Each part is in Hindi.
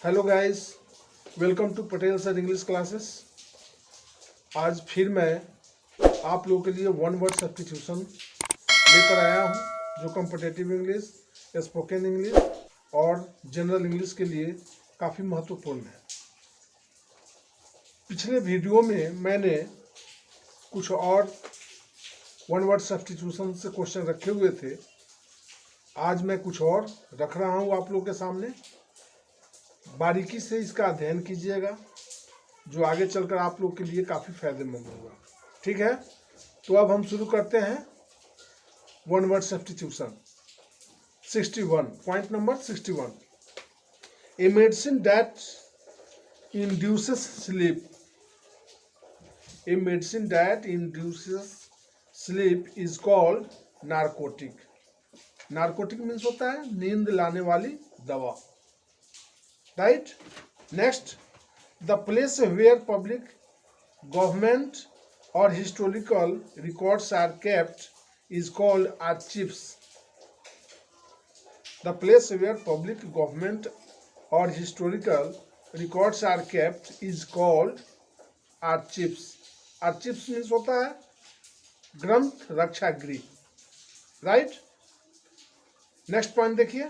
Hello guys, welcome to Patel sir English classes. आज फिर मैं आप लोगों के लिए वन वर्ड सब्स्टिट्यूशन लेकर आया हूं, जो कॉम्पिटिटिव इंग्लिश, स्पोकन इंग्लिश और जनरल इंग्लिश के लिए काफ़ी महत्वपूर्ण है। पिछले वीडियो में मैंने कुछ और वन वर्ड सब्स्टिट्यूशन से क्वेश्चन रखे हुए थे। आज मैं कुछ और रख रहा हूं आप लोगों के सामने। बारीकी से इसका अध्ययन कीजिएगा, जो आगे चलकर आप लोग के लिए काफ़ी फायदेमंद होगा। ठीक है, तो अब हम शुरू करते हैं one word substitution. 61, point number 61। A medicine that induces sleep. A medicine that induces sleep is called narcotic. Narcotic means होता है नींद लाने वाली दवा। Right? Next, the place where public, government or historical records are kept is called archives. The place where public, government or historical records are kept is called archives. Archives means होता है ग्रंथ रक्षा गृह। Right? Next point देखिए,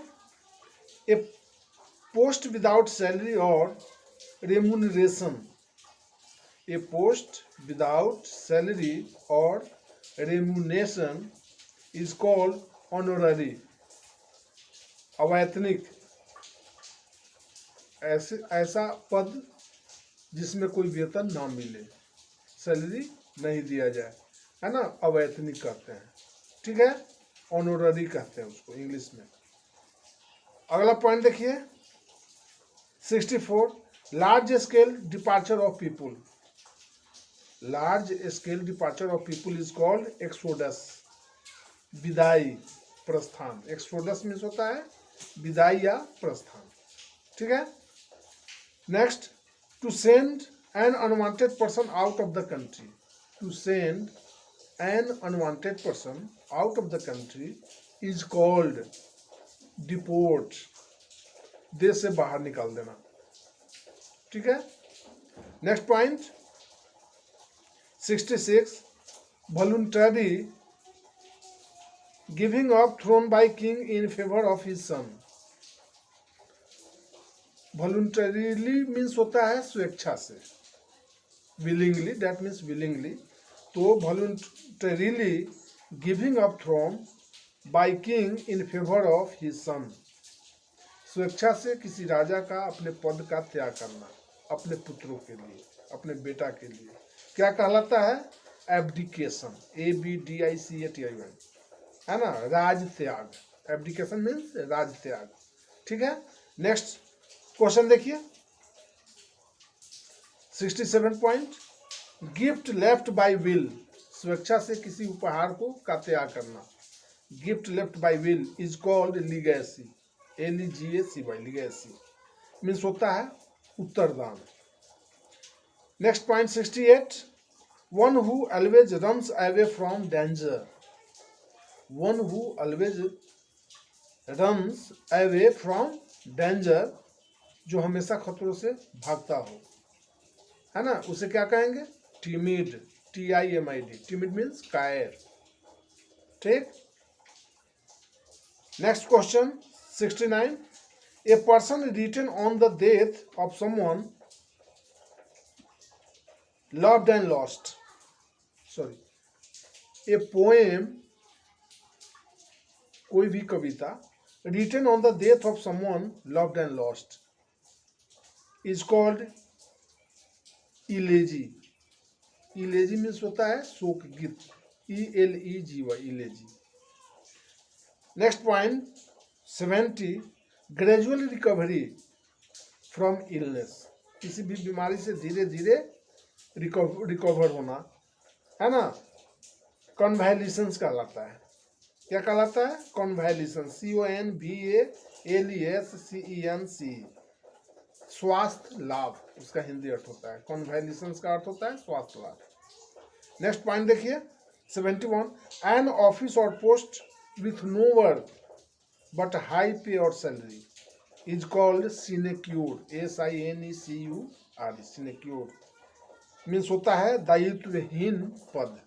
a post without salary or remuneration. A post without salary or remuneration is called honorary. अवैतनिक, ऐसा पद जिसमें कोई वेतन ना मिले, सैलरी नहीं दिया जाए, है ना, अवैतनिक कहते हैं। ठीक है, ऑनोररी कहते हैं उसको इंग्लिश में। अगला पॉइंट देखिए 64, large scale departure of people. Large scale departure of people is called exodus. विदाई, प्रस्थान। एक्सोडस मीन्स होता है विदाई या प्रस्थान। ठीक है, next, to send an unwanted person out of the country. To send an unwanted person out of the country is called deport. देश से बाहर निकाल देना। ठीक है, next point 66, voluntary giving up throne by king in favour of his son. Voluntarily means होता है स्वेच्छा से, विलिंगली, दैट मीन्स विलिंगली। तो voluntarily giving up throne by king in favour of his son, स्वेच्छा से किसी राजा का अपने पद का त्याग करना अपने पुत्रों के लिए, अपने बेटा के लिए, क्या कहलाता है? एब्डिकेशन। ABDICATION, है ना, राज त्याग। एब्डिकेशन मीन्स राज त्याग। ठीक है, नेक्स्ट क्वेश्चन देखिए 67 point, gift left by will. स्वेच्छा से किसी उपहार को का त्याग करना, gift left by will is called legacy. LEGACY, legacy means होता है उत्तरदान। Next point 68, one who always runs away from danger. One who always runs away from danger, जो हमेशा खतरों से भागता हो, है ना, उसे क्या कहेंगे? टिमिड। TIMID, टिमिड मीन्स कायर। ठीक, next question 69, a person written on the death of someone loved and lost. Sorry, a poem, कोई भी कविता, written on the death of someone loved and lost is called elegy. elegy means होता है शोक गीत। ELEGY, elegy। Next point 70, gradual recovery from illness. किसी भी बीमारी से धीरे धीरे रिकवर होना, है ना, कन्वैलिसेंस कहलाता है। क्या कहलाता है? कन्वैलिसेंस। CONVALESCENC, स्वास्थ्य लाभ, उसका हिंदी अर्थ होता है। कन्वैलिसेंस का अर्थ होता है स्वास्थ्य लाभ। नेक्स्ट पॉइंट देखिए 71, एन ऑफिस और post with no work but high pay और salary. Is called sinecure, SINECURE, sinecure means होता है दायित्वहीन पद।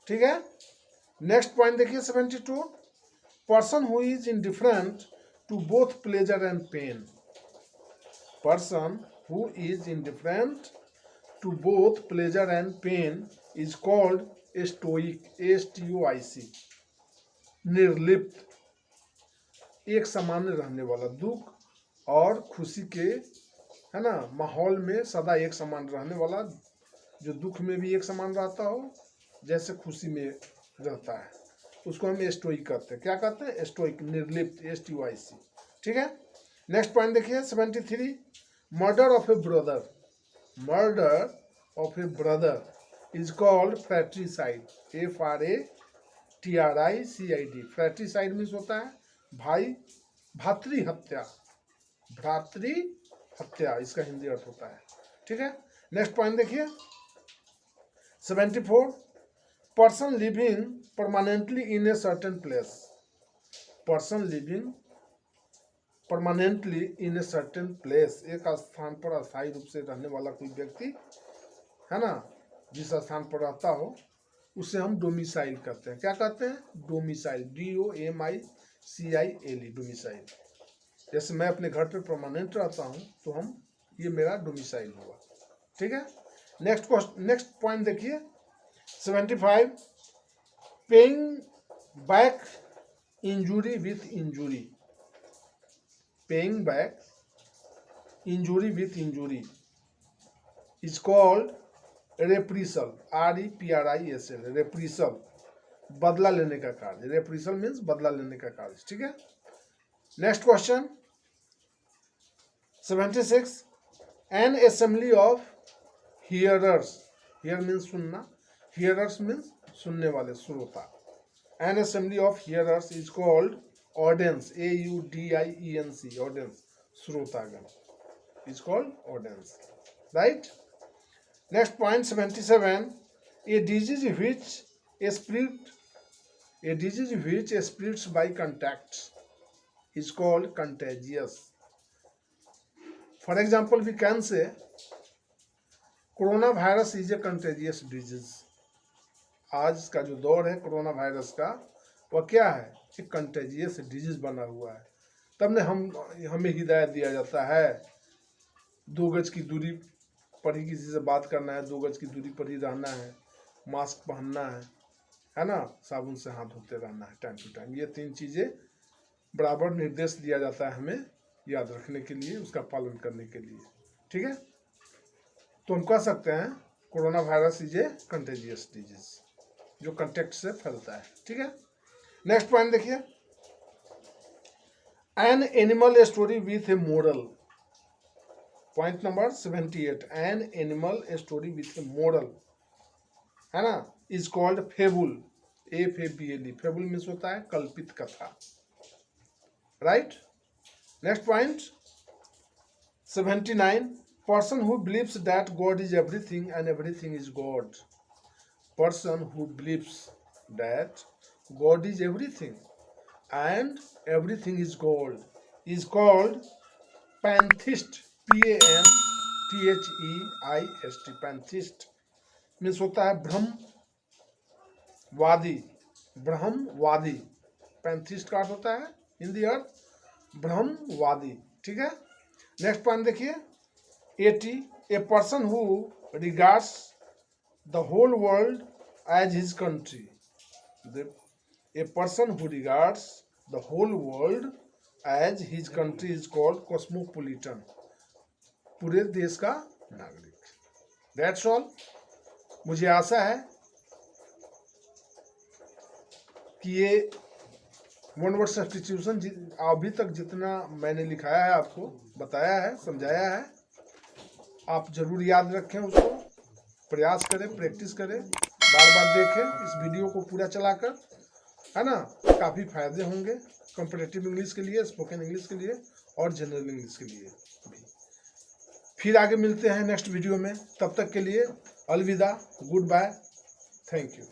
ठीक है, नेक्स्ट पॉइंट देखिए 72, person who is indifferent to both pleasure and pain. Person who is indifferent to both pleasure and pain is called stoic, STOIC, निर्लिप्त, एक समान रहने वाला, दुख और खुशी के, है ना, माहौल में सदा एक समान रहने वाला, जो दुख में भी एक समान रहता हो जैसे खुशी में रहता है, उसको हम स्टोइक कहते हैं। क्या कहते हैं? स्टोइक, निर्लिप्त, STOIC। ठीक है, नेक्स्ट पॉइंट देखिए 73, murder of a brother, murder of a brother is called fratricide, FRATRICID। Fratricide means होता है भाई, भातृ हत्या, भ्रातृ हत्या इसका हिंदी अर्थ होता है। ठीक है, नेक्स्ट पॉइंट देखिए 74, person living permanently in a certain place, person living permanently in a certain place, एक स्थान पर अस्थायी रूप से रहने वाला कोई व्यक्ति, है ना, जिस स्थान पर रहता हो उसे हम डोमिसाइल कहते हैं। क्या कहते हैं? Domicile, DOMICILE, domicile. जैसे मैं अपने घर पे परमानेंट रहता हूँ तो हम, ये मेरा डोमिसाइल हुआ। ठीक है, नेक्स्ट पॉइंट देखिए 75, paying back injury with injury, paying back injury with injury is called reprisal, REPRISL, reprisal, बदला लेने का कार्य, रेप्रिसल मीन्स बदला लेने का कार्य। ठीक है, next question 76, an assembly of hearers, hear means सुनना, हियरर्स मीन्स सुनने वाले, श्रोता, an assembly of hearers is called audience, AUDIENC, audience, श्रोतागण, is called audience, right. Next point 77, a disease which spreads by contact is called contagious. For example, we can say coronavirus is a contagious disease. आज का जो दौर है कोरोना वायरस का, वह क्या है? एक कंटेजियस डिजीज बना हुआ है। तब ने हमें हिदायत दिया जाता है 2 गज की दूरी पर ही किसी से बात करना है, 2 गज की दूरी पर ही रहना है, मास्क पहनना है ना, साबुन से हाथ धोते रहना है टाइम टू टाइम। ये 3 चीज़ें बराबर निर्देश दिया जाता है हमें याद रखने के लिए, उसका पालन करने के लिए। ठीक है, तो हम कह सकते हैं corona virus is a contagious disease, जो कंटेक्ट से फैलता है। ठीक है, नेक्स्ट पॉइंट देखिए, an animal story with A moral, point number 78, an animal story with A moral, है ना, इज कॉल्ड फेबुल, FABLE, फेबुल मीन्स होता है कल्पित कथा, right. Next point 79, person who believes that God is everything and everything is God, person who believes that God is everything and everything is God is called pantheist, PANTHEIST, pantheist means होता है ब्रह्मवादी, ब्रह्मवादी, पैंथिस्ट का अर्थ होता है हिंदी अर्थ ब्रह्मवादी। ठीक है, नेक्स्ट पॉइंट देखिए 80, a person who regards the whole world as his country, a person who regards the whole world as his country is called cosmopolitan, पूरे देश का नागरिक। That's all. मुझे आशा है कि ये 1 वर्ड सब्स्टिट्यूशन अभी तक जितना मैंने लिखाया है, आपको बताया है, समझाया है, आप जरूर याद रखें, उसको प्रयास करें, प्रैक्टिस करें, बार बार देखें इस वीडियो को पूरा चलाकर, है ना, काफ़ी फायदे होंगे कॉम्पिटिटिव इंग्लिश के लिए, स्पोकन इंग्लिश के लिए और जनरल इंग्लिश के लिए भी। फिर आगे मिलते हैं नेक्स्ट वीडियो में, तब तक के लिए अलविदा, गुड बाय, थैंक यू।